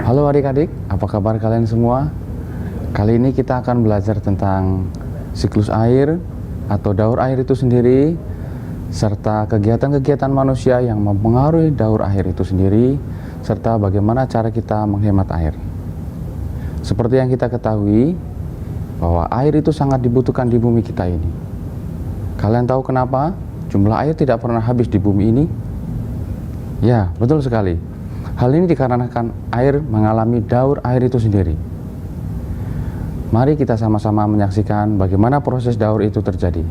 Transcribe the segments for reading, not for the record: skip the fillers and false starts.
Halo adik-adik, apa kabar kalian semua? Kali ini kita akan belajar tentang siklus air atau daur air itu sendiri, serta kegiatan-kegiatan manusia yang mempengaruhi daur air itu sendiri, serta bagaimana cara kita menghemat air. Seperti yang kita ketahui, bahwa air itu sangat dibutuhkan di bumi kita ini. Kalian tahu kenapa jumlah air tidak pernah habis di bumi ini? Ya, betul sekali. Hal ini dikarenakan air mengalami daur air itu sendiri. Mari kita sama-sama menyaksikan bagaimana proses daur itu terjadi.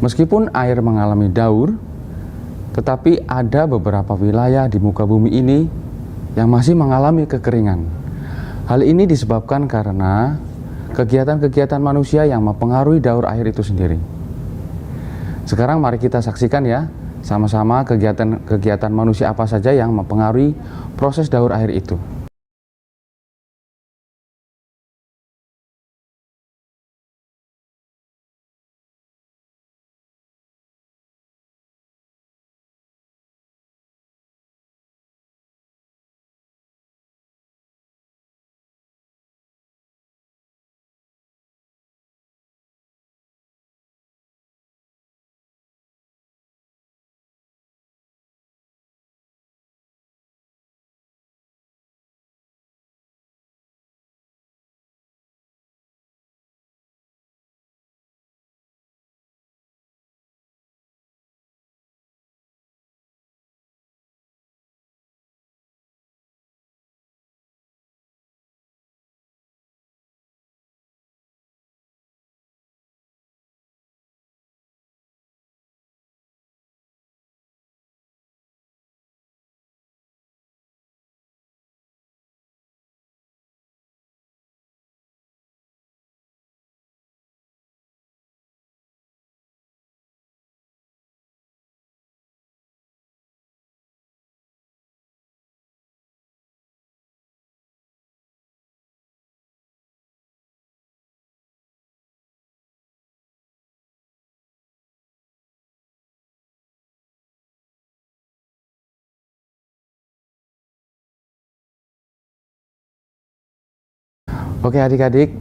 Meskipun air mengalami daur, tetapi ada beberapa wilayah di muka bumi ini yang masih mengalami kekeringan. Hal ini disebabkan karena kegiatan-kegiatan manusia yang mempengaruhi daur air itu sendiri. Sekarang mari kita saksikan ya, sama-sama kegiatan manusia apa saja yang mempengaruhi proses daur air itu. Oke adik-adik,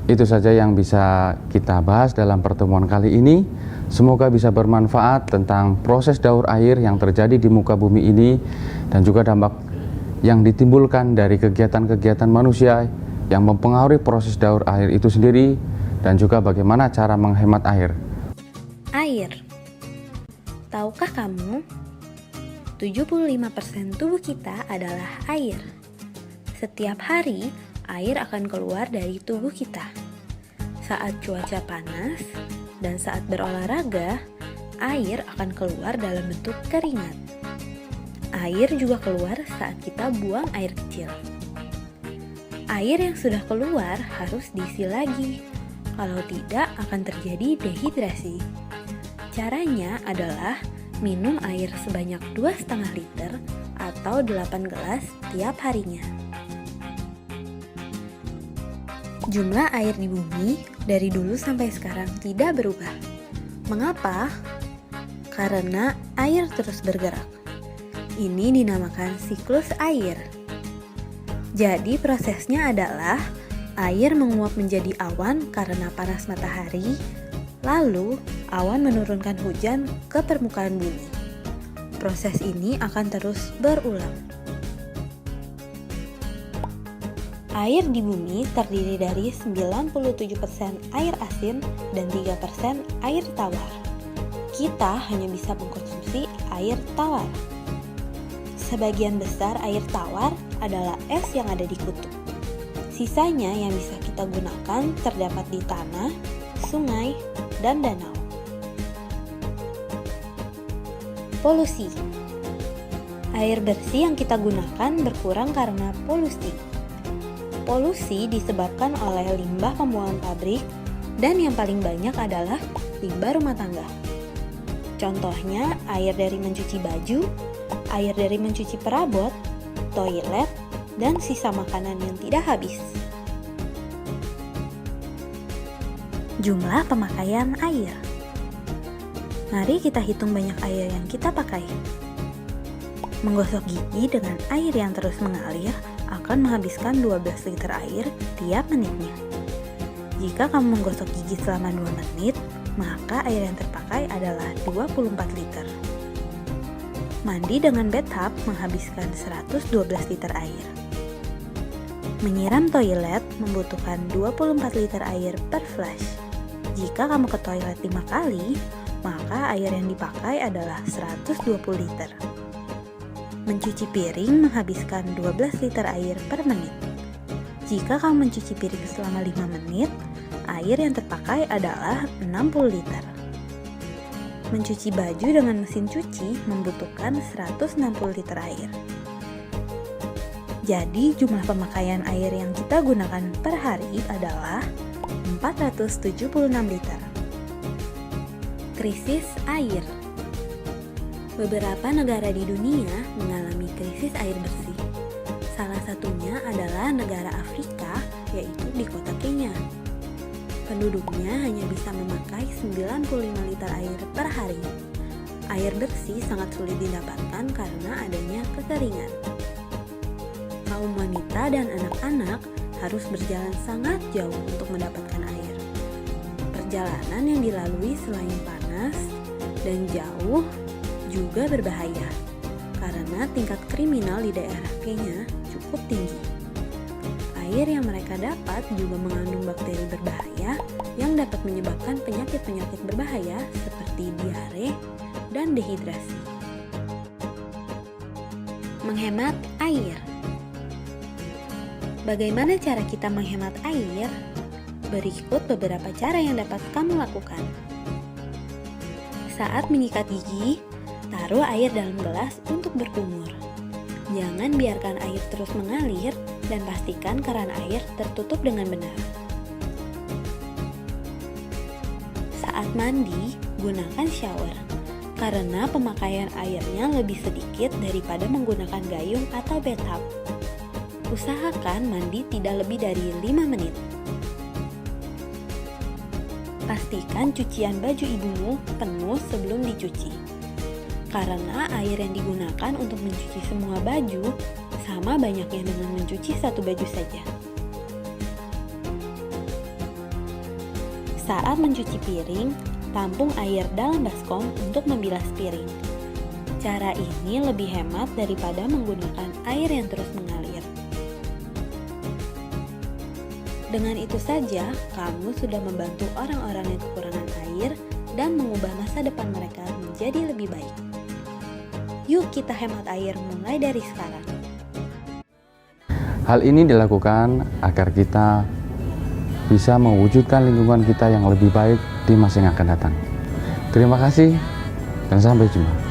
itu saja yang bisa kita bahas dalam pertemuan kali ini. Semoga bisa bermanfaat tentang proses daur air yang terjadi di muka bumi ini dan juga dampak yang ditimbulkan dari kegiatan-kegiatan manusia yang mempengaruhi proses daur air itu sendiri dan juga bagaimana cara menghemat air. Air. Tahukah kamu? 75% tubuh kita adalah air. Setiap hari, air akan keluar dari tubuh kita. Saat cuaca panas dan saat berolahraga, air akan keluar dalam bentuk keringat. Air juga keluar saat kita buang air kecil. Air yang sudah keluar harus diisi lagi. Kalau tidak, akan terjadi dehidrasi. Caranya adalah minum air sebanyak 2,5 liter atau 8 gelas tiap harinya. Jumlah air di bumi dari dulu sampai sekarang tidak berubah. Mengapa? Karena air terus bergerak. Ini dinamakan siklus air. Jadi prosesnya adalah air menguap menjadi awan karena panas matahari, lalu awan menurunkan hujan ke permukaan bumi. Proses ini akan terus berulang. Air di bumi terdiri dari 97% air asin dan 3% air tawar. Kita hanya bisa mengkonsumsi air tawar. Sebagian besar air tawar adalah es yang ada di kutub. Sisanya yang bisa kita gunakan terdapat di tanah, sungai, dan danau. Polusi. Air bersih yang kita gunakan berkurang karena polusi. Polusi disebabkan oleh limbah pembuangan pabrik dan yang paling banyak adalah limbah rumah tangga. Contohnya air dari mencuci baju, air dari mencuci perabot, toilet, dan sisa makanan yang tidak habis. Jumlah pemakaian air. Mari kita hitung banyak air yang kita pakai. Menggosok gigi dengan air yang terus mengalir akan menghabiskan 12 liter air tiap menitnya. Jika kamu menggosok gigi selama 2 menit, maka air yang terpakai adalah 24 liter. Mandi dengan bathtub menghabiskan 112 liter air. Menyiram toilet membutuhkan 24 liter air per flush. Jika kamu ke toilet 5 kali, maka air yang dipakai adalah 120 liter. Mencuci piring menghabiskan 12 liter air per menit. Jika kamu mencuci piring selama 5 menit, air yang terpakai adalah 60 liter. Mencuci baju dengan mesin cuci membutuhkan 160 liter air. Jadi jumlah pemakaian air yang kita gunakan per hari adalah 476 liter. Krisis air. Beberapa negara di dunia mengalami krisis air bersih. Salah satunya adalah negara Afrika, yaitu di kota Kenya. Penduduknya hanya bisa memakai 95 liter air per hari. Air bersih sangat sulit didapatkan karena adanya kekeringan. Kaum wanita dan anak-anak harus berjalan sangat jauh untuk mendapatkan air. Perjalanan yang dilalui selain panas dan jauh juga berbahaya karena tingkat kriminal di daerah Kenya cukup tinggi. Air yang mereka dapat juga mengandung bakteri berbahaya yang dapat menyebabkan penyakit-penyakit berbahaya seperti diare dan dehidrasi. Menghemat air. Bagaimana cara kita menghemat air? Berikut beberapa cara yang dapat kamu lakukan. Saat menyikat gigi, taruh air dalam gelas untuk berkumur. Jangan biarkan air terus mengalir dan pastikan keran air tertutup dengan benar. Saat mandi, gunakan shower karena pemakaian airnya lebih sedikit daripada menggunakan gayung atau bathtub. Usahakan mandi tidak lebih dari 5 menit. Pastikan cucian baju ibumu penuh sebelum dicuci. Karena air yang digunakan untuk mencuci semua baju sama banyaknya dengan mencuci satu baju saja. Saat mencuci piring, tampung air dalam baskom untuk membilas piring. Cara ini lebih hemat daripada menggunakan air yang terus mengalir. Dengan itu saja, kamu sudah membantu orang-orang yang kekurangan air dan mengubah masa depan mereka menjadi lebih baik. Yuk kita hemat air mulai dari sekarang. Hal ini dilakukan agar kita bisa mewujudkan lingkungan kita yang lebih baik di masa yang akan datang. Terima kasih dan sampai jumpa.